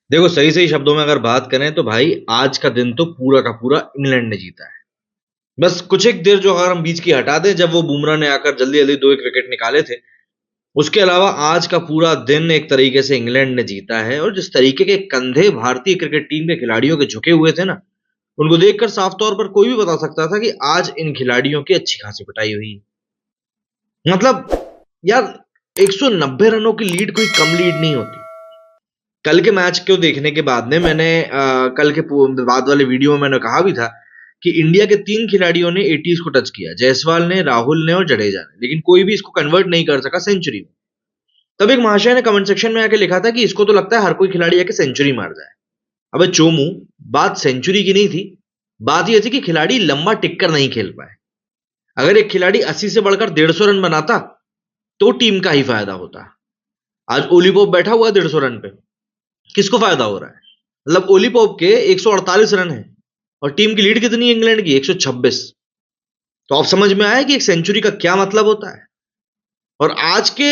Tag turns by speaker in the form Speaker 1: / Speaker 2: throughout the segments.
Speaker 1: देखो, सही सही शब्दों में अगर बात करें तो भाई आज का दिन तो पूरा का पूरा इंग्लैंड ने जीता है। बस कुछ एक देर जो अगर हम बीच की हटा दें, जब वो बुमराह ने आकर जल्दी जल्दी दो एक विकेट निकाले थे, उसके अलावा आज का पूरा दिन एक तरीके से इंग्लैंड ने जीता है। और जिस तरीके के कंधे भारतीय क्रिकेट टीम के खिलाड़ियों के झुके हुए थे ना, उनको देखकर साफ तौर पर कोई भी बता सकता था कि आज इन खिलाड़ियों की अच्छी खासी पिटाई हुई है। मतलब यार, 190 रनों की लीड कोई कम लीड नहीं होती। कल के मैच को देखने के बाद में मैंने कल के बाद वाले वीडियो में मैंने कहा भी था कि इंडिया के 3 खिलाड़ियों ने 80s को टच किया, जायसवाल ने, राहुल ने और जडेजा ने, लेकिन कोई भी इसको कन्वर्ट नहीं कर सका सेंचुरी में। तब एक महाशय ने कमेंट सेक्शन में आके लिखा था कि इसको तो लगता है हर कोई खिलाड़ी आके सेंचुरी मार जाए। अबे चोमू, बात सेंचुरी की नहीं थी, बात यह थी कि खिलाड़ी लंबा टिककर नहीं खेल पाए। अगर एक खिलाड़ी 80 से बढ़कर 150 रन बनाता तो टीम का ही फायदा होता। आज ओली पोप बैठा हुआ है 150 रन पे, किसको फायदा हो रहा है? मतलब ओली पोप के 148 रन है और टीम की लीड कितनी है इंग्लैंड की? 126। तो आप समझ में आया कि एक सेंचुरी का क्या मतलब होता है। और आज के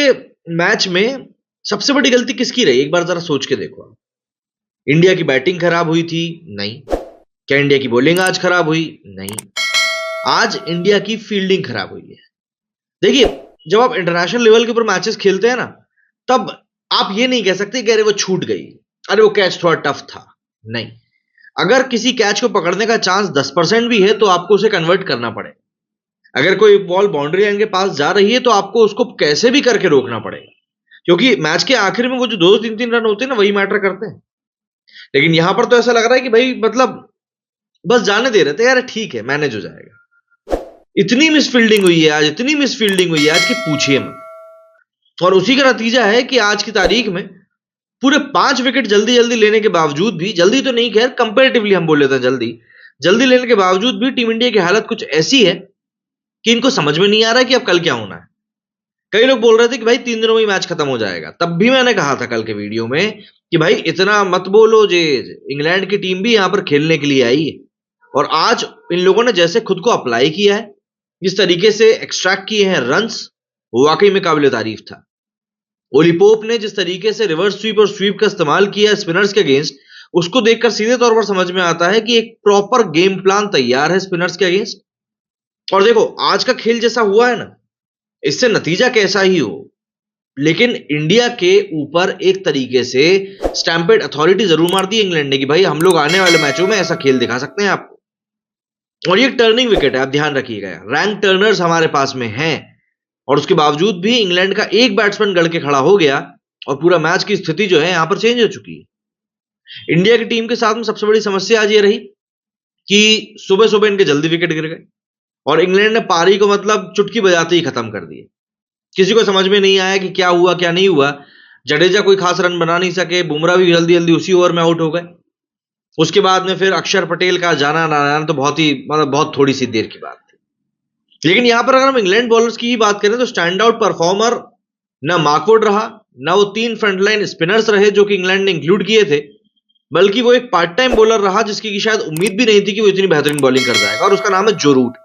Speaker 1: मैच में सबसे बड़ी गलती किसकी रही, एक बार जरा सोच के देखो। इंडिया की बैटिंग खराब हुई थी? नहीं। क्या इंडिया की बॉलिंग आज खराब हुई? नहीं। आज इंडिया की फील्डिंग खराब हुई है। देखिए, जब आप इंटरनेशनल लेवल के ऊपर मैचेस खेलते हैं ना, तब आप ये नहीं कह सकते कि अरे वो छूट गई, अरे वो कैच थोड़ा टफ था। नहीं, अगर किसी कैच को पकड़ने का चांस 10% भी है तो आपको उसे कन्वर्ट करना पड़ेगा। अगर कोई बॉल बाउंड्री लाइन के पास जा रही है तो आपको उसको कैसे भी करके रोकना पड़ेगा, क्योंकि मैच के आखिर में वो जो 2-3 रन होते हैं ना, वही मैटर करते हैं। लेकिन यहां पर तो ऐसा लग रहा है कि भाई मतलब बस जाने दे रहे थे, यार ठीक है मैनेज हो जाएगा। इतनी मिस फील्डिंग हुई है आज, इतनी मिस फील्डिंग हुई है आज कि पूछिए मत। और उसी का नतीजा है कि आज की तारीख में पूरे 5 विकेट जल्दी जल्दी लेने के बावजूद भी, जल्दी तो नहीं खैर, कंपेरेटिवली हम बोल लेते हैं जल्दी जल्दी लेने के बावजूद भी टीम इंडिया की हालत कुछ ऐसी है कि इनको समझ में नहीं आ रहा कि अब कल क्या होना है। कई लोग बोल रहे थे कि भाई 3 दिनों में ही मैच खत्म हो जाएगा। तब भी मैंने कहा था कल के वीडियो में कि भाई इतना मत बोलो, जे इंग्लैंड की टीम भी यहां पर खेलने के लिए आई है। और आज इन लोगों ने जैसे खुद को अप्लाई किया है, जिस तरीके से एक्सट्रैक्ट किए हैं रन्स, वाकई में काबिल तारीफ था। ओली पोप ने जिस तरीके से रिवर्स स्वीप और स्वीप का इस्तेमाल किया स्पिनर्स के अगेंस्ट, उसको देखकर सीधे तौर पर समझ में आता है कि एक प्रॉपर गेम प्लान तैयार है स्पिनर्स के अगेंस्ट। और देखो, आज का खेल जैसा हुआ है ना, इससे नतीजा कैसा ही हो, लेकिन इंडिया के ऊपर एक तरीके से स्टैंपेड अथॉरिटी जरूर मार दी इंग्लैंड ने कि भाई हम लोग आने वाले मैचों में ऐसा खेल दिखा सकते हैं आपको। और ये टर्निंग विकेट है, आप ध्यान रखिएगा, रैंक टर्नर्स हमारे पास में हैं, और उसके बावजूद भी इंग्लैंड का एक बैट्समैन गड़ के खड़ा हो गया और पूरा मैच की स्थिति जो है यहां पर चेंज हो चुकी है। इंडिया की टीम के साथ में सबसे बड़ी समस्या आज ये रही कि सुबह सुबह इनके जल्दी विकेट गिर गए और इंग्लैंड ने पारी को मतलब चुटकी बजाते ही खत्म कर दिए। किसी को समझ में नहीं आया कि क्या हुआ क्या नहीं हुआ। जडेजा कोई खास रन बना नहीं सके, बुमराह भी जल्दी जल्दी उसी ओवर में आउट हो गए। उसके बाद में फिर अक्षर पटेल का जाना ना आना तो बहुत ही मतलब बहुत थोड़ी सी देर की बात थी। लेकिन यहां पर अगर हम इंग्लैंड बॉलर्स की ही बात करें तो स्टैंड आउट परफॉर्मर ना मार्कवुड रहा, ना वो 3 फ्रंटलाइन स्पिनर्स रहे जो कि इंग्लैंड ने इंक्लूड किए थे, बल्कि वो एक पार्ट टाइम बॉलर रहा जिसकी की शायद उम्मीद भी नहीं थी कि वो इतनी बेहतरीन बॉलिंग कर जाएगा, और उसका नाम है जो रूट।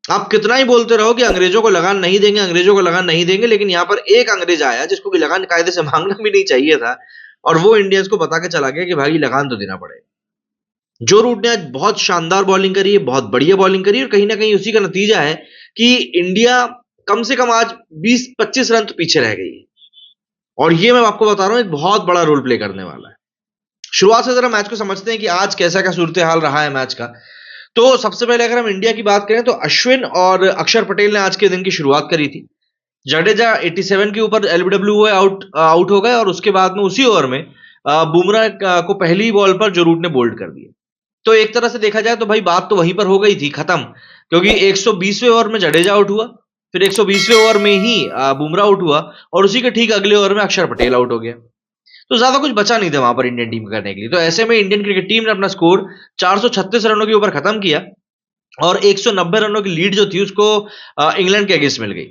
Speaker 1: आप कितना ही बोलते रहो कि अंग्रेजों को लगान नहीं देंगे, अंग्रेजों को लगान नहीं देंगे, लेकिन यहां पर एक अंग्रेज आया जिसको कि लगान कायदे से मांगना भी नहीं चाहिए था, और वो इंडियंस को बता के चला गया कि भाई लगान तो देना पड़ेगा। जो रूट ने आज बहुत शानदार बॉलिंग करी है, बहुत बढ़िया बॉलिंग करी है, और कहीं ना कहीं उसी का नतीजा है कि इंडिया कम से कम आज 20-25 रन तो पीछे रह गई है। और ये मैं आपको बता रहा हूं एक बहुत बड़ा रोल प्ले करने वाला है। शुरुआत से जरा मैच को समझते हैं कि आज कैसा क्या सूरत हाल रहा है मैच का। तो सबसे पहले अगर हम इंडिया की बात करें तो अश्विन और अक्षर पटेल ने आज के दिन की शुरुआत करी थी। जडेजा 87 के ऊपर एलबीडब्ल्यू हुए, आउट हो गए, और उसके बाद में उसी ओवर में बुमराह को पहली बॉल पर जो रूट ने बोल्ड कर दिया। तो एक तरह से देखा जाए तो भाई बात तो वहीं पर हो गई थी खत्म, क्योंकि 120वें ओवर में जडेजा आउट हुआ, फिर 120वें ओवर में ही बुमराह आउट हुआ, और उसी के ठीक अगले ओवर में अक्षर पटेल आउट हो गया। तो ज्यादा कुछ बचा नहीं था वहां पर इंडियन टीम करने के लिए। तो ऐसे में इंडियन क्रिकेट टीम ने अपना स्कोर 436 रनों के ऊपर खत्म किया, और 190 रनों की लीड जो थी उसको इंग्लैंड के अगेंस्ट मिल गई।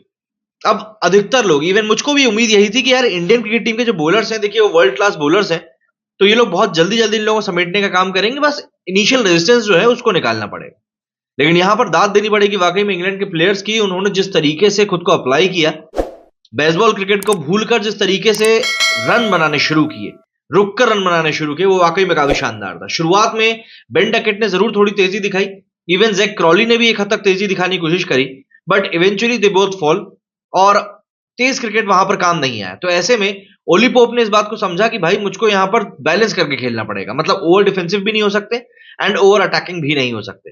Speaker 1: अब अधिकतर लोग, इवन मुझको भी उम्मीद यही थी कि यार इंडियन क्रिकेट टीम के जो बॉलर्स हैं, देखिए वो वर्ल्ड क्लास बॉलर्स हैं, तो ये लोग बहुत जल्दी जल्दी इन लोगों को समेटने का काम करेंगे, बस इनिशियल रेजिस्टेंस जो है उसको निकालना पड़ेगा। लेकिन यहां पर दाद देनी पड़ेगी वाकई में इंग्लैंड के प्लेयर्स की। उन्होंने जिस तरीके से खुद को अप्लाई किया, बेसबॉल क्रिकेट को भूलकर जिस तरीके से रन बनाने शुरू किए, रुक कर रन बनाने शुरू किए, वो वाकई में काफी शानदार था। शुरुआत में बेन डकेट ने जरूर थोड़ी तेजी दिखाई, इवन जैक क्रॉली ने भी एक हद तक तेजी दिखाने की कोशिश करी, but eventually they both fall, और तेज क्रिकेट वहां पर काम नहीं आया। तो ऐसे में ओली पोप ने इस बात को समझा कि भाई मुझको यहां पर बैलेंस करके खेलना पड़ेगा, मतलब ओवर डिफेंसिव भी नहीं हो सकते एंड ओवर अटैकिंग भी नहीं हो सकते।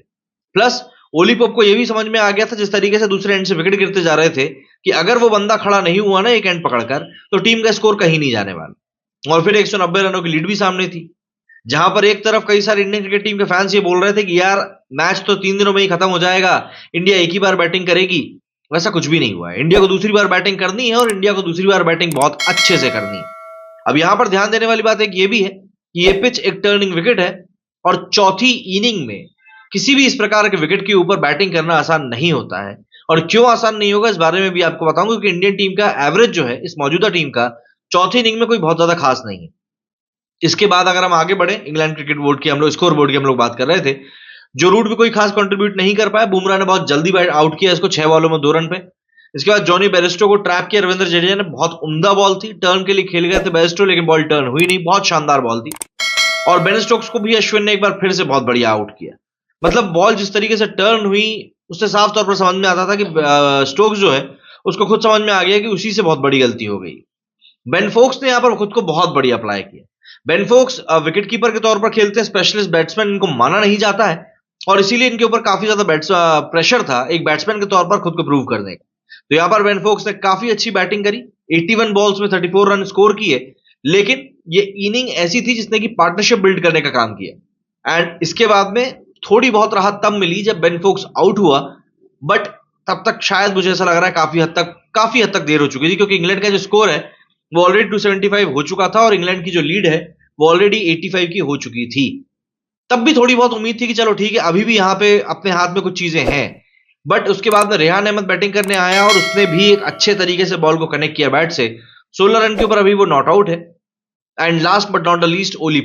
Speaker 1: प्लस ओली पोप को यह भी समझ में आ गया था, जिस तरीके से दूसरे एंड से विकेट गिरते जा रहे थे, कि अगर वो बंदा खड़ा नहीं हुआ ना एक एंड पकड़कर, तो टीम का स्कोर कहीं नहीं जाने वाला। और फिर 190 रनों की लीड भी सामने थी, जहां पर एक तरफ कई सारे इंडियन क्रिकेट टीम के फैंस ये बोल रहे थे कि यार मैच तो 3 दिनों में ही खत्म हो जाएगा, इंडिया एक ही बार बैटिंग करेगी। वैसा कुछ भी नहीं हुआ है। इंडिया को दूसरी बार बैटिंग करनी है, और इंडिया को दूसरी बार बैटिंग बहुत अच्छे से करनी है। अब यहां पर ध्यान देने वाली बात एक ये भी है कि ये पिच एक टर्निंग विकेट है, और चौथी इनिंग में किसी भी इस प्रकार के विकेट के ऊपर बैटिंग करना आसान नहीं होता है। और क्यों आसान नहीं होगा इस बारे में भी आपको बताऊंगा, क्योंकि इंडियन टीम का एवरेज जो है इस मौजूदा टीम का चौथी इनिंग में कोई बहुत ज्यादा खास नहीं है। इसके बाद अगर हम आगे बढ़े, इंग्लैंड क्रिकेट बोर्ड की हम लोग स्कोर बोर्ड की हम लोग बात कर रहे थे, जो रूट भी कोई खास कंट्रीब्यूट नहीं कर पाया। बुमराह ने बहुत जल्दी आउट किया इसको 6 बॉलों में 2 रन पे। इसके बाद जॉनी बेरिस्टो को ट्रैप किया रविंद्र जडेजा ने, बहुत उम्दा बॉल थी, टर्न के लिए खेल गए थे बेरिस्टो, लेकिन बॉल टर्न हुई नहीं, बहुत शानदार बॉल थी। और बेन स्टोक्स को भी अश्विन ने एक बार फिर से बहुत बढ़िया आउट किया। मतलब बॉल जिस तरीके से टर्न हुई, उससे साफ तौर पर समझ में आता था कि स्टोक्स जो है उसको खुद समझ में आ गया कि उसी से बहुत बड़ी गलती हो गई। बेन फोक्स ने यहां पर खुद को बहुत बढ़िया अप्लाई किया। बेन फोक्स विकेट कीपर के तौर पर खेलते हैं, स्पेशलिस्ट बैट्समैन इनको माना नहीं जाता है, और इसीलिए इनके ऊपर काफी ज्यादा प्रेशर था एक बैट्समैन के तौर पर खुद को प्रूव करने का। तो यहां पर बेन फोक्स ने काफी अच्छी बैटिंग करी, 81 बॉल्स में 34 रन स्कोर किए, लेकिन ये इनिंग ऐसी थी जिसने कि पार्टनरशिप बिल्ड करने का काम किया। एंड इसके बाद में थोड़ी बहुत राहत तब मिली जब बेन फोक्स आउट हुआ, बट तब तक शायद मुझे ऐसा लग रहा है काफी हद तक देर हो चुकी थी, क्योंकि इंग्लैंड का जो स्कोर है वो ऑलरेडी 275 हो चुका था, और इंग्लैंड की जो लीड है वो ऑलरेडी 85 की हो चुकी थी। तब भी थोड़ी बहुत उम्मीद थी कि चलो ठीक है, अभी भी यहां पे अपने हाथ में कुछ चीजें हैं। बट उसके बाद में रेहान अहमद बैटिंग करने आया, और उसने भी एक अच्छे तरीके से बॉल को कनेक्ट किया बैट से। 16 रन के ऊपर अभी वो नॉट आउट है। And last but not the least, Ollie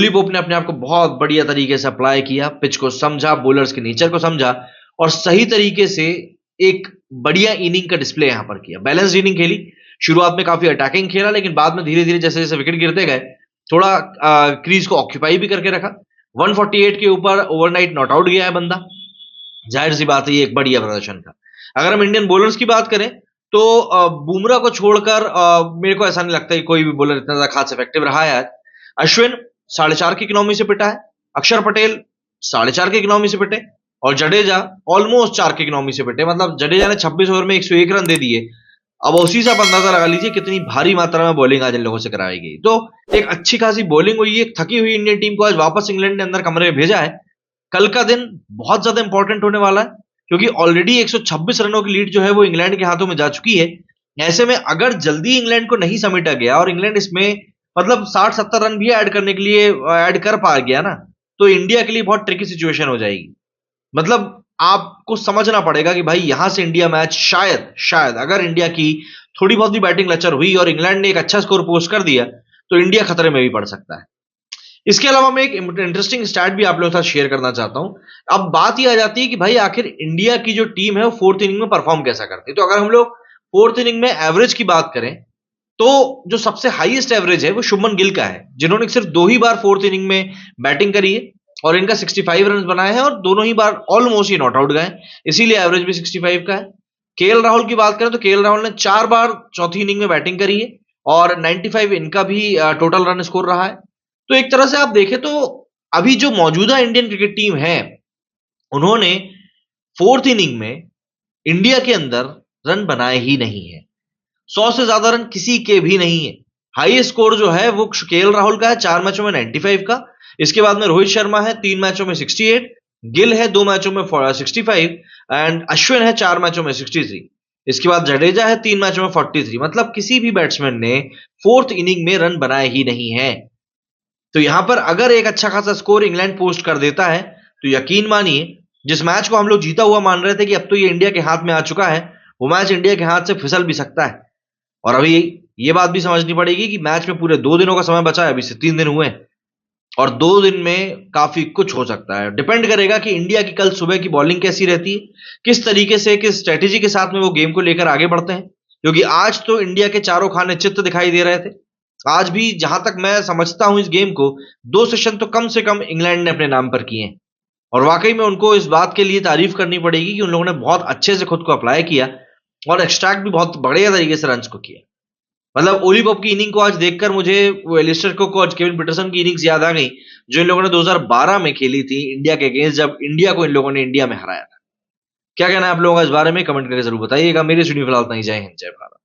Speaker 1: Pope ने अपने आप को बहुत बढ़िया तरीके से अप्लाई किया, पिच को समझा, बॉलर्स के नेचर को समझा, और सही तरीके से एक बढ़िया इनिंग का डिस्प्ले यहां पर किया। बैलेंस इनिंग खेली, शुरुआत में काफी अटैकिंग खेला, लेकिन बाद में धीरे धीरे जैसे जैसे विकेट गिरते गए थोड़ा क्रीज को ऑक्यूपाई भी करके रखा। 148 के ऊपर ओवरनाइट नॉट आउट गया है बंदा, जाहिर सी बात है ये एक बढ़िया प्रदर्शन था। अगर हम इंडियन बॉलर्स की बात करें तो बुमराह को छोड़कर मेरे को ऐसा नहीं लगता कि कोई भी बॉलर इतना ज्यादा खास इफेक्टिव रहा है आज। अश्विन 4.5 की इकोनॉमी से पिटा है, अक्षर पटेल 4.5 की इकोनॉमी से पिटे, और जडेजा ऑलमोस्ट 4 की इकोनॉमी से पिटे। मतलब जडेजा ने 26 ओवर में 101 रन दे दिए। अब उसी से आप अंदाजा लगा लीजिए कितनी भारी मात्रा में बॉलिंग आज इन लोगों से कराई गई। तो एक अच्छी खासी बॉलिंग हुई, एक थकी हुई इंडियन टीम को आज वापस इंग्लैंड ने अंदर कमरे में भेजा है। कल का दिन बहुत ज्यादा इंपॉर्टेंट होने वाला है, क्योंकि ऑलरेडी 126 रनों की लीड जो है वो इंग्लैंड के हाथों में जा चुकी है। ऐसे में अगर जल्दी इंग्लैंड को नहीं समेटा गया, और इंग्लैंड इसमें मतलब 60-70 रन भी ऐड करने के लिए ऐड कर पा गया ना, तो इंडिया के लिए बहुत ट्रिकी सिचुएशन हो जाएगी। मतलब आपको समझना पड़ेगा कि भाई यहां से इंडिया मैच शायद अगर इंडिया की थोड़ी बहुत भी बैटिंग लचर हुई और इंग्लैंड ने एक अच्छा स्कोर पोस्ट कर दिया, तो इंडिया खतरे में भी पड़ सकता है। इसके अलावा मैं एक इंटरेस्टिंग स्टैट भी आप लोगों के साथ शेयर करना चाहता हूं। अब बात यह आ जाती है कि भाई आखिर इंडिया की जो टीम है वो 4th इनिंग में परफॉर्म कैसा करती है। तो अगर हम लोग 4th इनिंग में एवरेज की बात करें, तो जो सबसे हाईएस्ट एवरेज है वो शुभमन गिल का है, जिन्होंने सिर्फ 2 ही बार 4th इनिंग में बैटिंग करी है, और इनका 65 रन बनाए हैं, और दोनों ही बार ऑलमोस्ट ही नॉट आउट गए, इसीलिए एवरेज भी 65 का है। केएल राहुल की बात करें तो केएल राहुल ने 4 बार चौथी इनिंग में बैटिंग करी है, और 95 इनका भी टोटल रन स्कोर रहा है। तो एक तरह से आप देखें तो अभी जो मौजूदा इंडियन क्रिकेट टीम है, उन्होंने 4th इनिंग में इंडिया के अंदर रन बनाए ही नहीं है। 100 से ज्यादा रन किसी के भी नहीं है। हाईएस्ट स्कोर जो है वो केएल राहुल का है 4 मैचों में 95 का। इसके बाद में रोहित शर्मा है 3 मैचों में 68, गिल है 2 मैचों में 65, एंड अश्विन है 4 मैचों में 63। इसके बाद जडेजा है 3 मैचों में 43। मतलब किसी भी बैट्समैन ने 4th इनिंग में रन बनाए ही नहीं है। तो यहां पर अगर एक अच्छा खासा स्कोर इंग्लैंड पोस्ट कर देता है, तो यकीन मानिए जिस मैच को हम लोग जीता हुआ मान रहे थे कि अब तो ये इंडिया के हाथ में आ चुका है, वो मैच इंडिया के हाथ से फिसल भी सकता है। और अभी ये बात भी समझनी पड़ेगी कि मैच में पूरे 2 दिनों का समय बचा है, अभी से 3 दिन हुए, और 2 दिन में काफी कुछ हो सकता है। डिपेंड करेगा कि इंडिया की कल सुबह की बॉलिंग कैसी रहती है, किस तरीके से, किस स्ट्रेटेजी के साथ में वो गेम को लेकर आगे बढ़ते हैं। क्योंकि आज तो इंडिया के चारों खाने चित्त दिखाई दे रहे थे, आज भी जहां तक मैं समझता हूं इस गेम को, 2 सेशन तो कम से कम इंग्लैंड ने अपने नाम पर किए हैं। और वाकई में उनको इस बात के लिए तारीफ करनी पड़ेगी कि उन लोगों ने बहुत अच्छे से खुद को अप्लाई किया और एक्सट्रैक्ट भी बहुत बढ़िया तरीके से रन्स को किया। मतलब ओली पॉप की इनिंग को आज देखकर मुझे वो एलिस्टर कुक और केविन पीटरसन की इनिंग्स याद आ गई, जो इन लोगों ने 2012 में खेली थी इंडिया के अगेंस्ट, जब इंडिया को इन लोगों ने इंडिया में हराया था। क्या कहना है आप लोगों का इस बारे में? कमेंट करके जरूर बताइएगा। मेरी स्टूडियो फिलहाल इतना ही। जय हिंद, जय भारत।